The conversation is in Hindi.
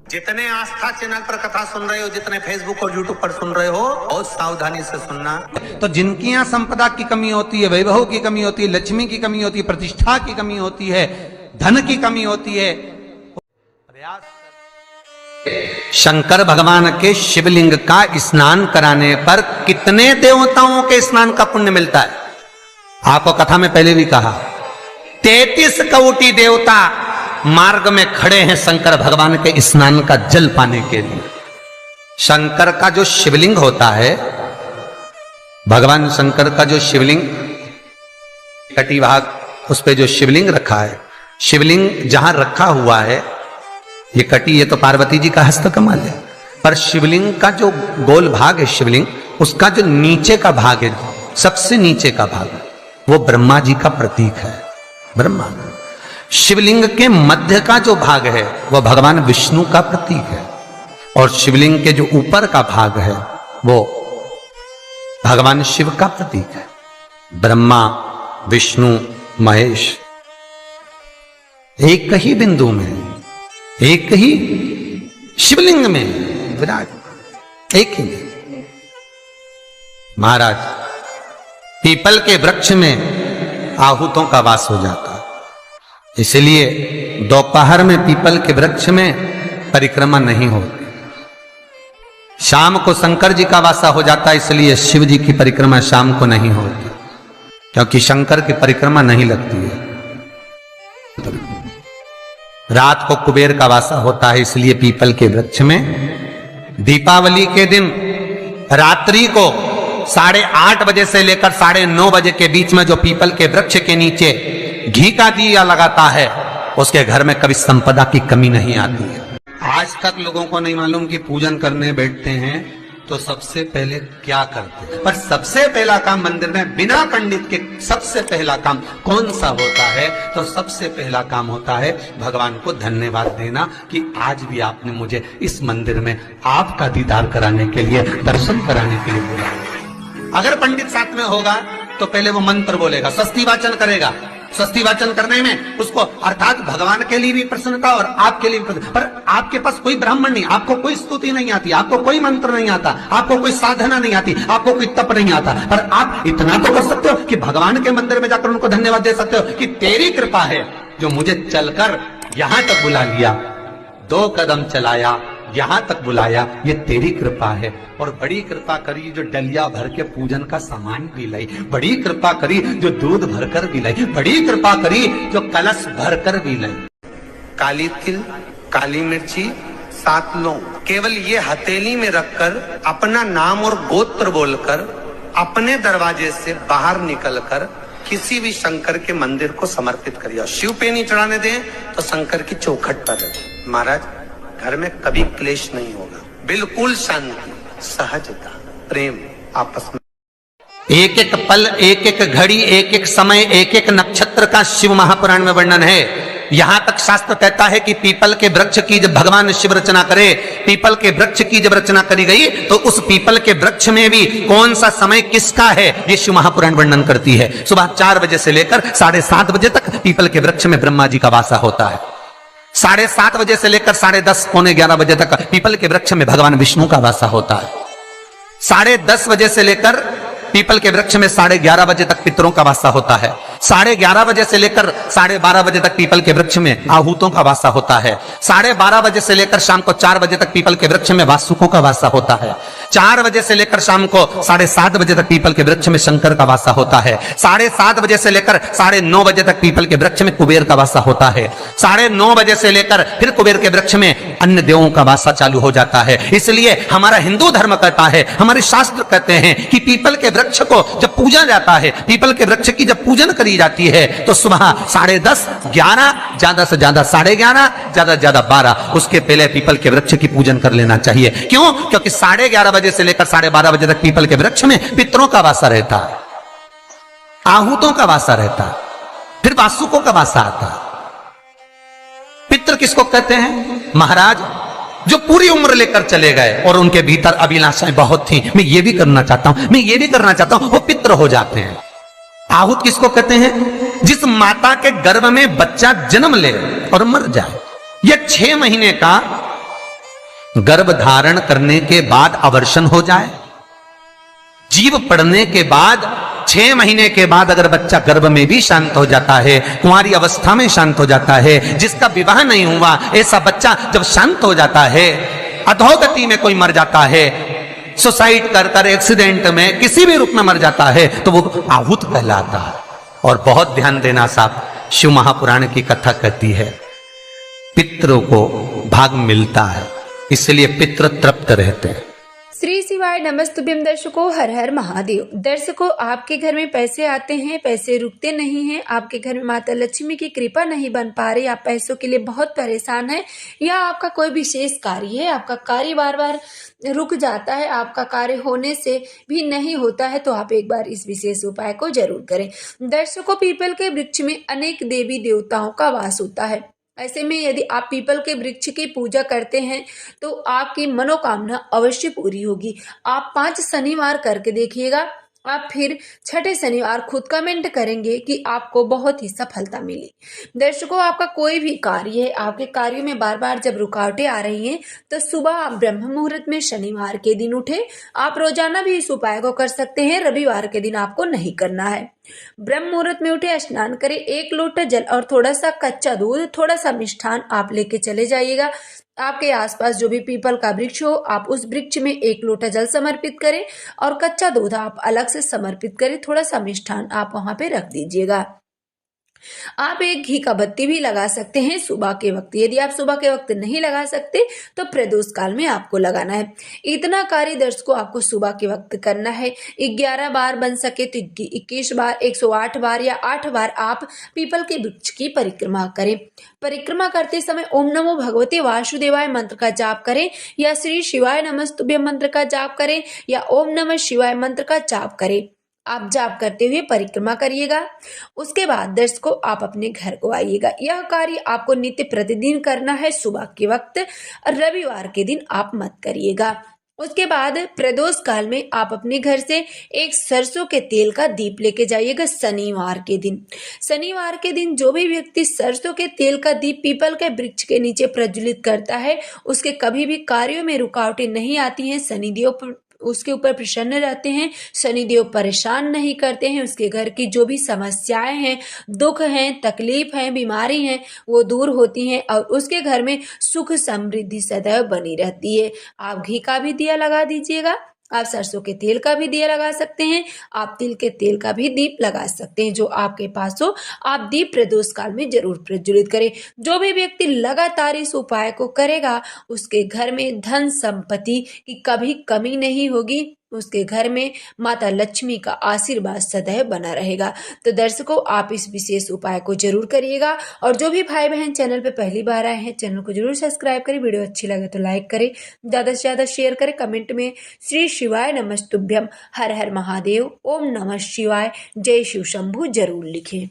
जितने आस्था चैनल पर कथा सुन रहे हो, जितने फेसबुक और यूट्यूब पर सुन रहे हो, बहुत सावधानी से सुनना। तो जिनकी यहाँ संपदा की कमी होती है, वैभव की कमी होती है, लक्ष्मी की कमी होती है, प्रतिष्ठा की कमी होती है, धन की कमी होती है, शंकर भगवान के शिवलिंग का स्नान कराने पर कितने देवताओं के स्नान का पुण्य मिलता है। आपको कथा में पहले भी कहा, 33 कोटि देवता मार्ग में खड़े हैं शंकर भगवान के स्नान का जल पाने के लिए। शंकर का जो शिवलिंग होता है, भगवान शंकर का जो शिवलिंग कटी भाग, उस पे जो शिवलिंग रखा है, शिवलिंग जहां रखा हुआ है, ये कटी, ये तो पार्वती जी का हस्त कमल है, पर शिवलिंग का जो गोल भाग है, शिवलिंग उसका जो नीचे का भाग है, सबसे नीचे का भाग, वो ब्रह्मा जी का प्रतीक है। ब्रह्मा शिवलिंग के मध्य का जो भाग है वो भगवान विष्णु का प्रतीक है, और शिवलिंग के जो ऊपर का भाग है वो भगवान शिव का प्रतीक है। ब्रह्मा विष्णु महेश एक ही बिंदु में, एक ही शिवलिंग में विराज, एक ही में। महाराज, पीपल के वृक्ष में आहूतों का वास हो जाता है, इसलिए दोपहर में पीपल के वृक्ष में परिक्रमा नहीं होती। शाम को शंकर जी का वासा हो जाता है, इसलिए शिव जी की परिक्रमा शाम को नहीं होती, क्योंकि शंकर की परिक्रमा नहीं लगती है। रात को कुबेर का वासा होता है, इसलिए पीपल के वृक्ष में दीपावली के दिन रात्रि को 8:30 बजे से लेकर 9:30 बजे के बीच में जो पीपल के वृक्ष के नीचे घी का दिया लगाता है, उसके घर में कभी संपदा की कमी नहीं आती है। आज तक लोगों को नहीं मालूम कि पूजन करने बैठते हैं तो सबसे पहले क्या करते हैं, पर सबसे पहला काम मंदिर में बिना पंडित के सबसे पहला काम कौन सा होता है? तो सबसे पहला काम होता है भगवान को धन्यवाद देना कि आज भी आपने मुझे इस मंदिर में आपका दीदार कराने के लिए, दर्शन कराने के लिए बोला। अगर पंडित साथ में होगा तो पहले वो मंत्र बोलेगा, षष्ठी वाचन करेगा। षष्ठी वाचन करने में उसको अर्थात भगवान के लिए भी प्रसन्नता और आपके लिए भी प्रसन्नता। पर आपके पास कोई ब्राह्मण नहीं, आपको कोई स्तुति नहीं आती, आपको कोई मंत्र नहीं आता, आपको कोई साधना नहीं आती, आपको कोई तप नहीं आता, पर आप इतना तो कर सकते हो कि भगवान के मंदिर में जाकर उनको धन्यवाद दे सकते हो कि तेरी कृपा है जो मुझे चलकर यहां तक बुला लिया, 2 कदम चलाया, यहां तक बुलाया, ये तेरी कृपा है। और बड़ी कृपा करी जो डलिया भर के पूजन का सामान भी लाई, बड़ी कृपा करी जो दूध भरकर भी लाई, बड़ी कृपा करी जो कलश भरकर भी लाई। काली तिल, काली मिर्ची, 7 लौंग, केवल ये हथेली में रखकर अपना नाम और गोत्र बोलकर अपने दरवाजे से बाहर निकलकर किसी भी शंकर के मंदिर को समर्पित करिए। शिव पे नहीं चढ़ाने दें तो शंकर की चौखट पर रखें। महाराज, घर में कभी क्लेश नहीं होगा, बिल्कुल शांति, सहजता, प्रेम आपस में। एक एक पल, एक एक घड़ी, एक एक समय, एक एक नक्षत्र का शिव महापुराण में वर्णन है। यहां तक शास्त्र कहता है कि पीपल के वृक्ष की जब भगवान शिव रचना करे, पीपल के वृक्ष की जब रचना करी गई तो उस पीपल के वृक्ष में भी कौन सा समय किसका है, ये शिव महापुराण वर्णन करती है। सुबह 4 बजे से लेकर 7:30 बजे तक पीपल के वृक्ष में ब्रह्मा जी का वासा होता है। 7:30 बजे से लेकर 10:30 पौने 11 बजे तक पीपल के वृक्ष में भगवान विष्णु का वासा होता है। 10:30 बजे से लेकर पीपल के वृक्ष में 11:30 बजे तक पितरों का वासा होता है। 11:30 बजे से लेकर 12:30 बजे तक पीपल के वृक्ष में आहूतों का वासा होता है। 12:30 बजे से लेकर शाम को 4 बजे तक पीपल के वृक्ष में वासुकों का वासा होता है। 4 बजे से लेकर शाम को 7:30 बजे तक पीपल के वृक्ष में शंकर का वासा होता है। 7:30 बजे से लेकर 9:30 बजे तक पीपल के वृक्ष में कुबेर का वासा होता है। 9:30 बजे से लेकर फिर कुबेर के वृक्ष में अन्य देवों का वासा चालू हो जाता है। इसलिए हमारा हिंदू धर्म कहता है, हमारे शास्त्र कहते हैं कि पीपल के वृक्ष को जब पूजा जाता है, पीपल के वृक्ष की जब पूजन करी जाती है तो सुबह 10:30, 11, ज्यादा से ज्यादा 11:30, ज्यादा से ज्यादा 12, उसके पहले पीपल के वृक्ष की पूजन कर लेना चाहिए। क्यों? क्योंकि 11:30 बजे से लेकर 12:30 बजे तक पीपल के वृक्ष में पितरों का वासा रहता है, आहूतों का वासा रहता है, फिर वासुकों का वासा आता है। पितृ किसको कहते हैं? महाराज, जो पूरी उम्र लेकर चले गए और उनके भीतर अभिलाषाएं बहुत थी, मैं ये भी करना चाहता हूं, मैं ये भी करना चाहता हूं, वो पितृ हो जाते हैं। आहूत किसको कहते हैं? जिस माता के गर्भ में बच्चा जन्म ले और मर जाए, यह 6 महीने का गर्भ धारण करने के बाद अवर्षण हो जाए, जीव पड़ने के बाद 6 महीने के बाद अगर बच्चा गर्भ में भी शांत हो जाता है, कुंवारी अवस्था में शांत हो जाता है, जिसका विवाह नहीं हुआ ऐसा बच्चा जब शांत हो जाता है, अधोगति में कोई मर जाता है, सुसाइड कर एक्सीडेंट में किसी भी रूप में मर जाता है, तो वो आहूत कहलाता है। और बहुत ध्यान देना साहब, शिव महापुराण की कथा कहती है पितरों को भाग मिलता है, इसलिए पितृ तृप्त रहते हैं। श्री शिवाय नमस्तुभ्यम। दर्शकों, हर हर महादेव। दर्शकों, आपके घर में पैसे आते हैं, पैसे रुकते नहीं हैं, आपके घर में माता लक्ष्मी की कृपा नहीं बन पा रही, आप पैसों के लिए बहुत परेशान हैं, या आपका कोई विशेष कार्य है, आपका कार्य बार बार रुक जाता है, आपका कार्य होने से भी नहीं होता है, तो आप एक बार इस विशेष उपाय को जरूर करें। दर्शकों, पीपल के वृक्ष में अनेक देवी देवताओं का वास होता है। ऐसे में यदि आप पीपल के वृक्ष की पूजा करते हैं तो आपकी मनोकामना अवश्य पूरी होगी। आप 5 शनिवार करके देखिएगा, आप फिर 6ठे शनिवार खुद कमेंट करेंगे कि आपको बहुत ही सफलता मिली। दर्शकों, आपका कोई भी कार्य है, आपके कार्य में बार बार जब रुकावटें आ रही हैं, तो सुबह आप ब्रह्म मुहूर्त में शनिवार के दिन उठे। आप रोजाना भी इस उपाय को कर सकते हैं, रविवार के दिन आपको नहीं करना है। ब्रह्म मुहूर्त में उठे, स्नान करें, 1 लोटा जल और थोड़ा सा कच्चा दूध, थोड़ा सा मिष्ठान आप लेके चले जाइएगा। आपके आसपास जो भी पीपल का वृक्ष हो, आप उस वृक्ष में 1 लोटा जल समर्पित करें और कच्चा दूध आप अलग से समर्पित करें, थोड़ा सा मिष्ठान आप वहां पे रख दीजिएगा। आप एक घी का बत्ती भी लगा सकते हैं सुबह के वक्त। यदि आप सुबह के वक्त नहीं लगा सकते तो प्रदोष काल में आपको लगाना है। इतना कार्य दर्शकों आपको सुबह के वक्त करना है। 11 बार बन सके तो 21 बार, 108 बार या 8 बार आप पीपल के वृक्ष की परिक्रमा करें। परिक्रमा करते समय ओम नमो भगवते वासुदेवाय मंत्र का जाप करें, या श्री शिवाय नमस्तुभ्यम मंत्र का जाप करें, या ओम नमः शिवाय मंत्र का जाप करें। आप जाप करते हुए परिक्रमा करिएगा। उसके बाद दर्शकों आप अपने घर को आइएगा। यह कार्य आपको नित्य प्रतिदिन करना है सुबह के वक्त, रविवार के दिन आप मत करिएगा। उसके बाद प्रदोष काल में आप अपने घर से एक सरसों के तेल का दीप लेके जाइएगा शनिवार के दिन। शनिवार के दिन जो भी व्यक्ति सरसों के तेल का दीप पीपल के वृक्ष के नीचे प्रज्वलित करता है, उसके कभी भी कार्यों में रुकावटें नहीं आती हैं, शनिदेव उसके ऊपर प्रसन्न रहते हैं, शनिदेव परेशान नहीं करते हैं, उसके घर की जो भी समस्याएं हैं, दुख हैं, तकलीफ हैं, बीमारी हैं, वो दूर होती हैं और उसके घर में सुख समृद्धि सदैव बनी रहती है। आप घी का भी दिया लगा दीजिएगा, आप सरसों के तेल का भी दिया लगा सकते हैं, आप तिल के तेल का भी दीप लगा सकते हैं। जो आपके पास हो आप दीप प्रदोष काल में जरूर प्रज्वलित करें। जो भी व्यक्ति लगातार इस उपाय को करेगा उसके घर में धन संपत्ति की कभी कमी नहीं होगी, उसके घर में माता लक्ष्मी का आशीर्वाद सदैव बना रहेगा। तो दर्शकों आप इस विशेष उपाय को जरूर करिएगा। और जो भी भाई बहन चैनल पे पहली बार आए हैं, चैनल को जरूर सब्सक्राइब करें, वीडियो अच्छी लगे तो लाइक करें, ज्यादा से ज्यादा शेयर करें, कमेंट में श्री शिवाय नमस्तुभ्यम, हर हर महादेव, ओम नमः शिवाय, जय शिव शंभु जरूर लिखें।